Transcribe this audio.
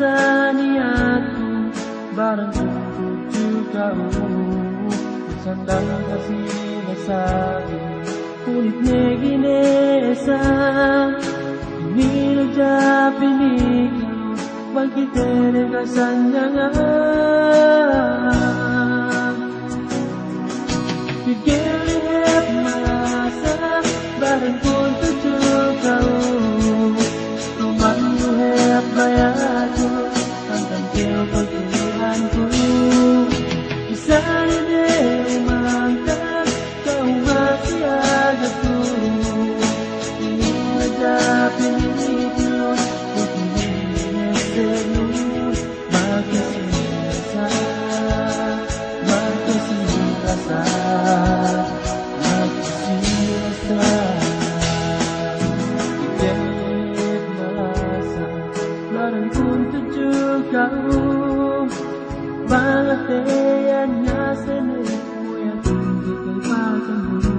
sa niatku barang tuju kau sandang kasih masabi kulit neginesa ini japi nikah bangkit dari kasanyangan pikir lihat masa barang pun tuju kau rumahmu lihat bayarku tentang kau pilihanku bisa ide mangkat kau masih ada tuh ini aja pilih begini senyum makasih rasa kau banget yang seni yang tinggi kau